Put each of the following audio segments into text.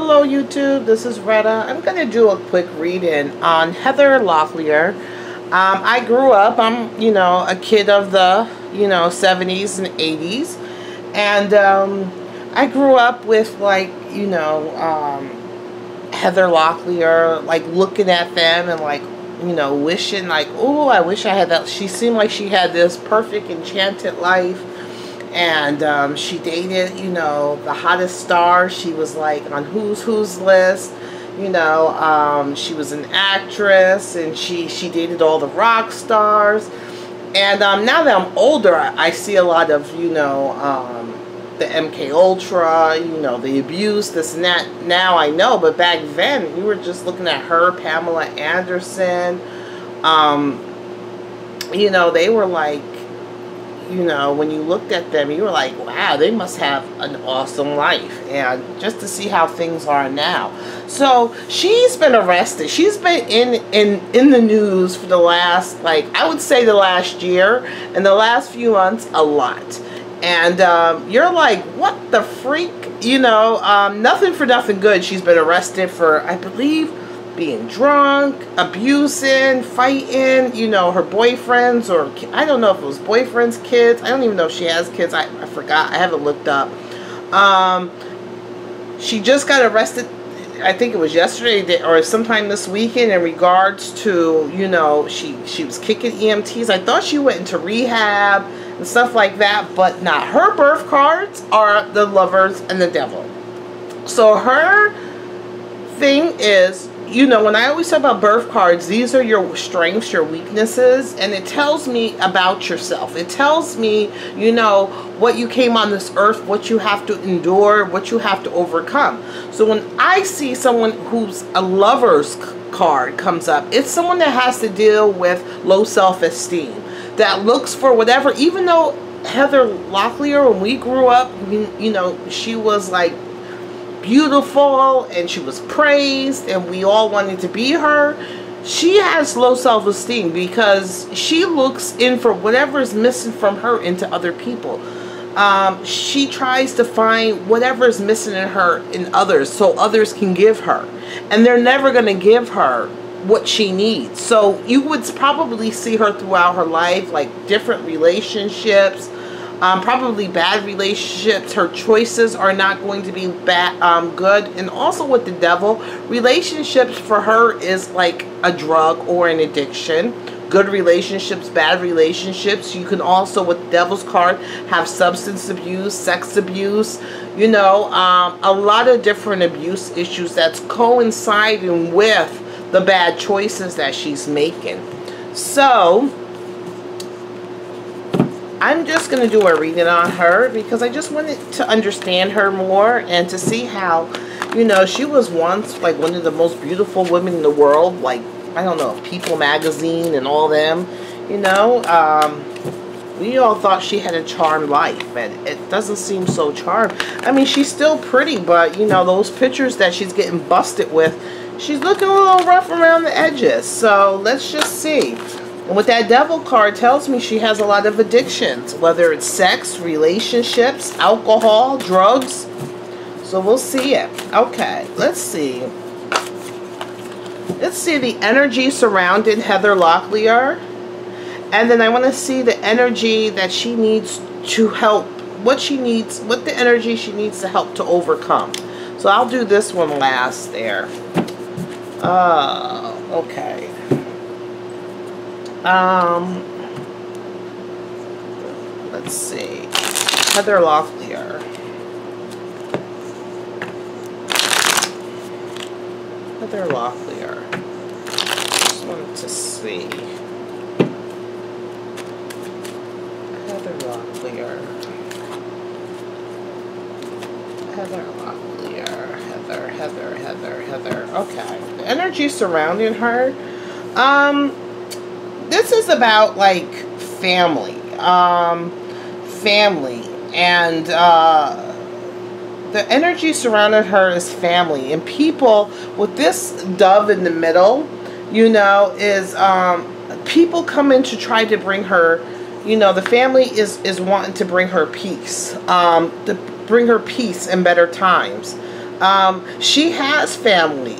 Hello YouTube, this is Retta. I'm going to do a quick read-in on Heather Locklear. I grew up, I'm, a kid of the, 70s and 80s. And I grew up with, like, Heather Locklear, like, looking at them and, like, wishing, like, oh, I wish I had that. She seemed like she had this perfect, enchanted life. And she dated, the hottest star. She was like on Who's list. She was an actress, and she dated all the rock stars. And now that I'm older, I see a lot of, the MK Ultra, the abuse, this and that. Now I know, but back then, you were just looking at her, Pamela Anderson. They were like, when you looked at them, you were like, wow, they must have an awesome life. And just to see how things are now. So she's been arrested. She's been in the news for the last, like, I would say the last year, and the last few months, a lot. And you're like, what the freak? Nothing for nothing good. She's been arrested for, I believe, being drunk, abusing, fighting, her boyfriends, or I don't know if it was boyfriends, kids. I don't even know if she has kids. I forgot. I haven't looked up. She just got arrested, I think it was yesterday or sometime this weekend, in regards to, she was kicking EMTs. I thought she went into rehab and stuff like that, but not. Her birth cards are the lovers and the devil. So her thing is, when I always talk about birth cards, these are your strengths, your weaknesses, and it tells me about yourself. It tells me, what you came on this earth, what you have to endure, what you have to overcome. So when I see someone who's a lover's card comes up, it's someone that has to deal with low self-esteem, that looks for whatever. Even though Heather Locklear, when we grew up, she was like beautiful and she was praised and we all wanted to be her, she has low self-esteem because she looks in for whatever is missing from her into other people. She tries to find whatever is missing in her in others so others can give her, and they're never going to give her what she needs. So you would probably see her throughout her life, like different relationships, probably bad relationships. Her choices are not going to be good. And also with the devil, relationships for her is like a drug or an addiction. Good relationships, bad relationships. You can also, with the devil's card, have substance abuse, sex abuse, a lot of different abuse issues that's coinciding with the bad choices that she's making. So I'm just going to do a reading on her because I just wanted to understand her more and to see how, she was once like one of the most beautiful women in the world, like, I don't know, People magazine and all them, we all thought she had a charmed life, and it doesn't seem so charmed. I mean, she's still pretty, but, those pictures that she's getting busted with, she's looking a little rough around the edges. So let's just see. And with that devil card, tells me she has a lot of addictions, whether it's sex, relationships, alcohol, drugs. So we'll see it. Okay, let's see. Let's see the energy surrounding Heather Locklear. And then I want to see the energy that she needs to help, what the energy she needs to help to overcome. So I'll do this one last there. Okay. Let's see. Heather Locklear. Heather Locklear. Just wanted to see. Heather Locklear. Heather Locklear. Heather. Okay. The energy surrounding her. This is about, like, family. And the energy surrounding her is family. And people, with this dove in the middle, is people come in to try to bring her, the family is wanting to bring her peace. To bring her peace in better times. She has family.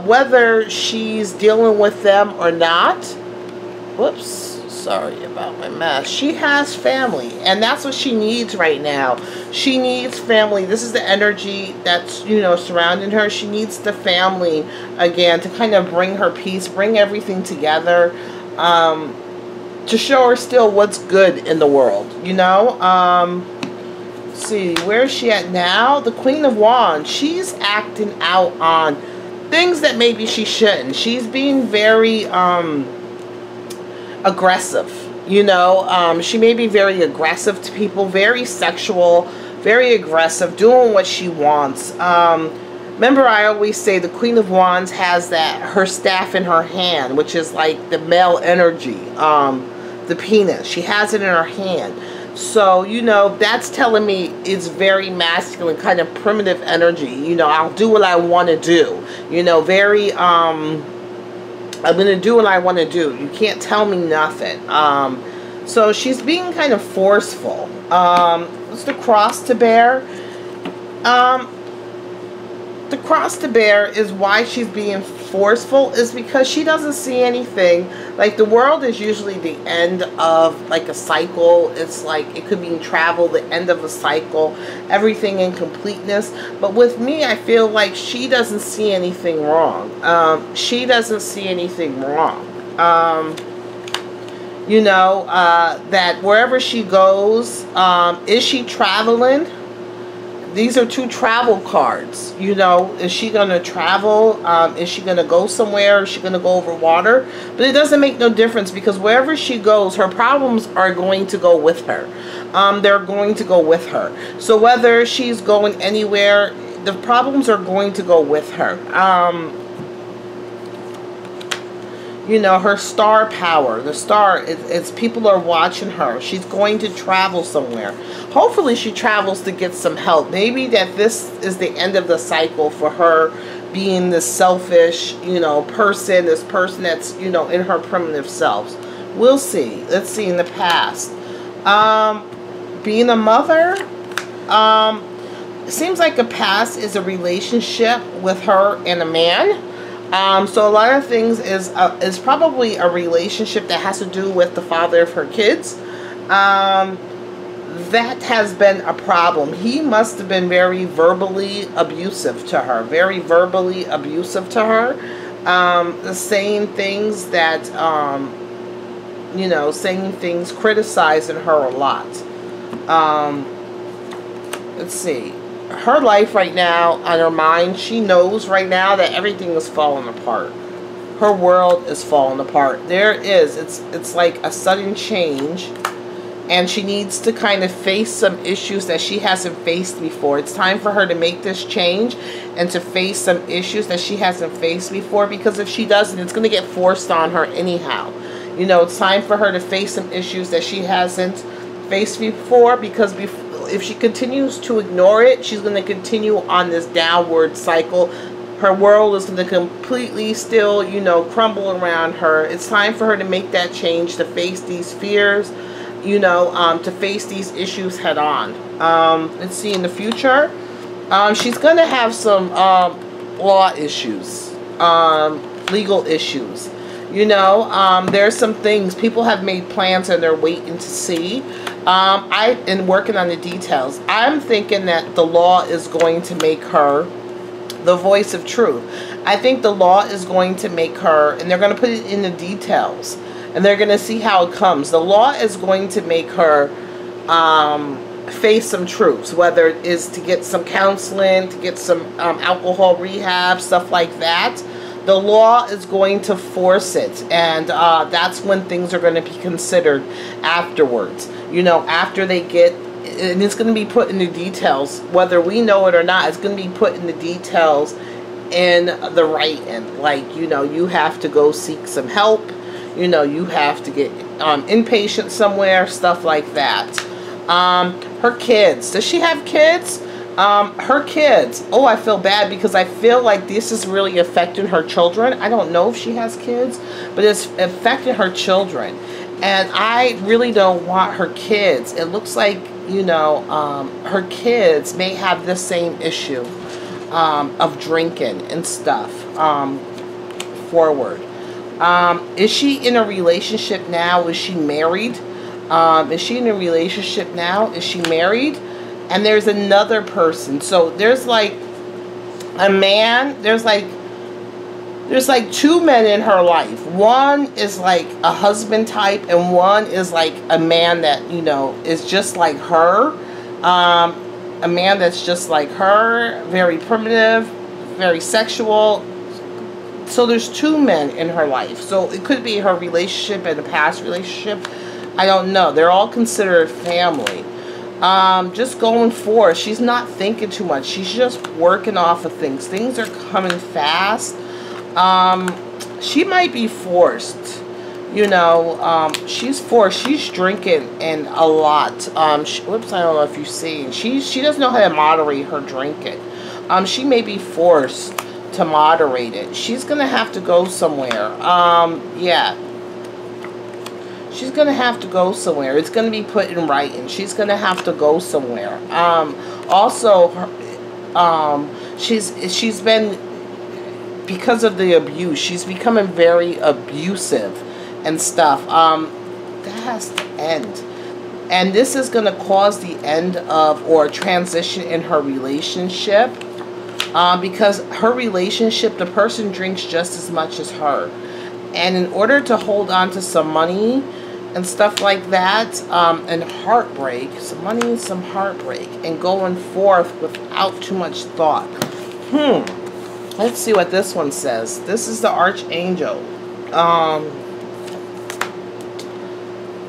Whether she's dealing with them or not. Whoops. Sorry about my mess. She has family. And that's what she needs right now. She needs family. This is the energy that's, you know, surrounding her. She needs the family again to kind of bring her peace, bring everything together. To show her still what's good in the world, you know. Let's see, where is she at now? The Queen of Wands. She's acting out on things that maybe she shouldn't. She's being very aggressive, you know. She may be very aggressive to people, very sexual, very aggressive, doing what she wants. Remember, I always say the Queen of Wands has her staff in her hand, which is like the male energy, the penis. She has it in her hand. So, you know, that's telling me it's very masculine, kind of primitive energy. You know, I'll do what I want to do. You know, very, I'm going to do what I want to do. You can't tell me nothing. So she's being kind of forceful. What's the cross to bear? The cross to bear is why she's being forceful is because she doesn't see anything. Like, the world is usually the end of like a cycle. It's like it could mean travel, the end of a cycle, everything in completeness. But with me, I feel like she doesn't see anything wrong. She doesn't see anything wrong. You know, that wherever she goes, is she traveling? These are two travel cards. You know, is she going to travel? Is she going to go somewhere? Is she going to go over water? But it doesn't make no difference because wherever she goes, her problems are going to go with her. They're going to go with her. So whether she's going anywhere, the problems are going to go with her. You know, her star power, the star, it's people are watching her. She's going to travel somewhere. Hopefully she travels to get some help. Maybe that this is the end of the cycle for her being this selfish, you know, person, this person that's, you know, in her primitive selves. We'll see. Let's see in the past. Being a mother, it seems like a past is a relationship with her and a man. So a lot of things is probably a relationship that has to do with the father of her kids. That has been a problem. He must have been very verbally abusive to her. Very verbally abusive to her. Saying things that, you know, saying things, criticizing her a lot. Let's see. Her life right now, on her mind, she knows right now that everything is falling apart. Her world is falling apart. It's like a sudden change, and she needs to kind of face some issues that she hasn't faced before. It's time for her to make this change and to face some issues that she hasn't faced before, because if she doesn't, it's going to get forced on her anyhow. You know, it's time for her to face some issues that she hasn't faced before, because if she continues to ignore it, she's going to continue on this downward cycle. Her world is going to completely still, you know, crumble around her. It's time for her to make that change, to face these fears, you know, to face these issues head on. Let's see, in the future, she's going to have some law issues, legal issues. You know, there's some things, people have made plans and they're waiting to see. I've been working on the details. I'm thinking that the law is going to make her the voice of truth. I think the law is going to make her, and they're going to put it in the details, and they're going to see how it comes. The law is going to make her face some truths, whether it is to get some counseling, to get some alcohol rehab, stuff like that. The law is going to force it, and that's when things are going to be considered afterwards. You know, after they get, and it's going to be put in the details, whether we know it or not, it's going to be put in the details in the writing. Like, you know, you have to go seek some help. You know, you have to get inpatient somewhere, stuff like that. Her kids. Does she have kids? Her kids. Oh, I feel bad because I feel like this is really affecting her children. I don't know if she has kids, but it's affecting her children. And I really don't want her kids. It looks like, you know, her kids may have the same issue. of drinking and stuff forward. Is she in a relationship now? Is she married? Is she in a relationship now? Is she married? And there's another person. So there's like a man. There's like two men in her life. One is like a husband type, and one is like a man that, you know, is just like her. A man that's just like her, very primitive, very sexual. So there's two men in her life. So it could be her relationship and a past relationship. I don't know. They're all considered family. Just going forward, she's not thinking too much. She's just working off of things. Things are coming fast. She might be forced. You know, she's forced. She's drinking and a lot. Whoops, I don't know if you've seen. She doesn't know how to moderate her drinking. She may be forced to moderate it. She's gonna have to go somewhere. Yeah. She's gonna have to go somewhere. It's gonna be put in writing. She's gonna have to go somewhere. Also, she's been, because of the abuse, she's becoming very abusive and stuff. That has to end. And this is going to cause the end of, or transition in her relationship. Because her relationship, the person drinks just as much as her. And in order to hold on to some money and stuff like that, and heartbreak, some money and some heartbreak, and going forth without too much thought. Let's see what this one says. This is the Archangel.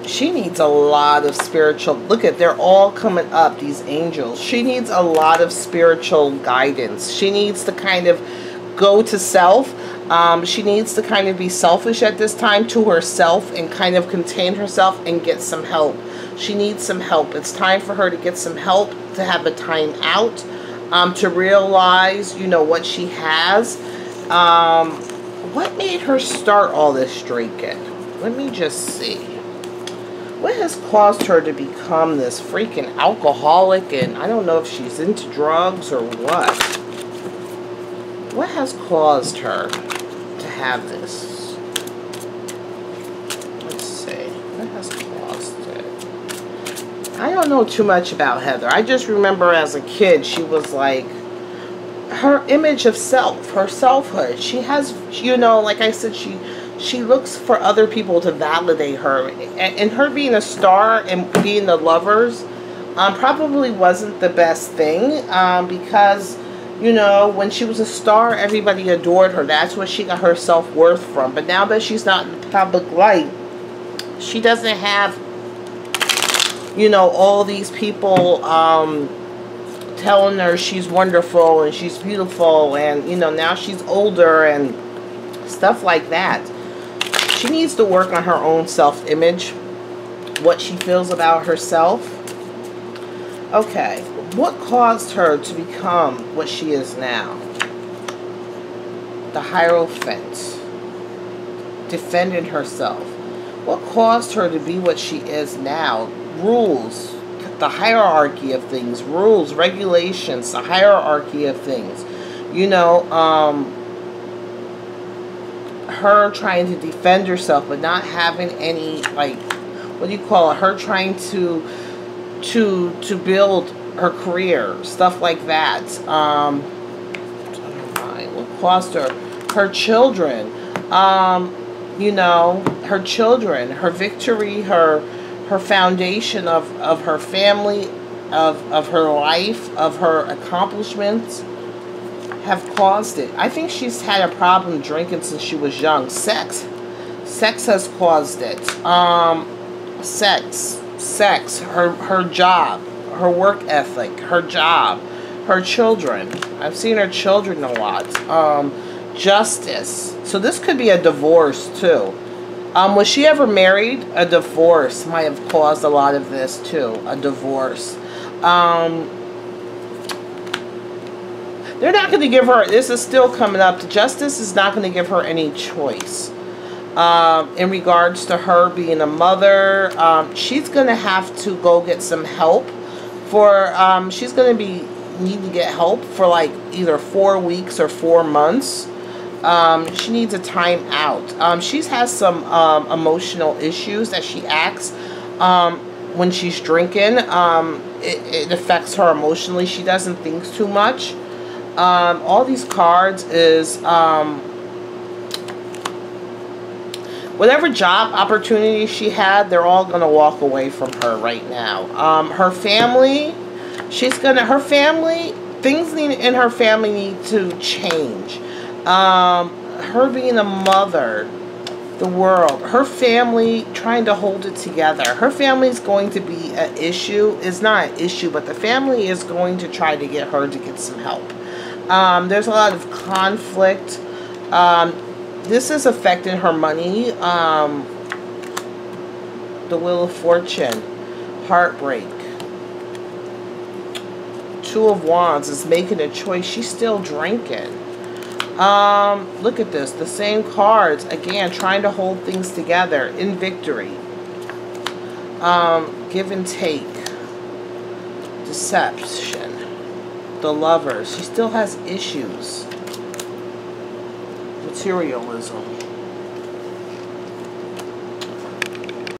She needs a lot of spiritual... Look at, they're all coming up, these angels. She needs a lot of spiritual guidance. She needs to kind of go to self. She needs to kind of be selfish at this time to herself and kind of contain herself and get some help. She needs some help. It's time for her to get some help, to have a time out, to realize, you know, what she has. What made her start all this drinking? Let me just see. What has caused her to become this freaking alcoholic? And I don't know if she's into drugs or what. What has caused her to have this? Let's see. What has caused it? I don't know too much about Heather. I just remember as a kid, she was like, her image of self, her selfhood. She has, you know, like I said, she looks for other people to validate her. And her being a star and being the lovers probably wasn't the best thing, because, you know, when she was a star, everybody adored her. That's what she got her self-worth from. But now that she's not in the public light, she doesn't have, you know, all these people telling her she's wonderful and she's beautiful, and, you know, now she's older and stuff like that. She needs to work on her own self-image, what she feels about herself. Okay, what caused her to become what she is now? The Hierophant, defending herself. What caused her to be what she is now? Rules, the hierarchy of things, rules, regulations, the hierarchy of things. You know, her trying to defend herself, but not having any, like, what do you call it? Her trying to build her career, stuff like that. What caused her? Her children. You know, her children, her victory, her foundation of her family, of her life, of her accomplishments, have caused it. I think she's had a problem drinking since she was young. Sex has caused it. Sex, her job, her work ethic, her job, her children. I've seen her children a lot. Justice. So this could be a divorce too. Was she ever married? A divorce might have caused a lot of this too. A divorce. They're not going to give her, this is still coming up, justice is not going to give her any choice. In regards to her being a mother, she's going to have to go get some help for, she's going to be need to get help for like either 4 weeks or 4 months. She needs a time out. She has some emotional issues that she acts when she's drinking. It affects her emotionally. She doesn't think too much. All these cards is whatever job opportunity she had, they're all going to walk away from her right now. Her family, things in her family need to change. Her being a mother, the world, her family trying to hold it together. Her family is going to be an issue. It's not an issue, but the family is going to try to get her to get some help. There's a lot of conflict. This is affecting her money. The Wheel of Fortune. Heartbreak. Two of Wands is making a choice. She's still drinking. Look at this. The same cards. Again, trying to hold things together. In victory. Give and take. Deception. The Lovers. She still has issues. Materialism.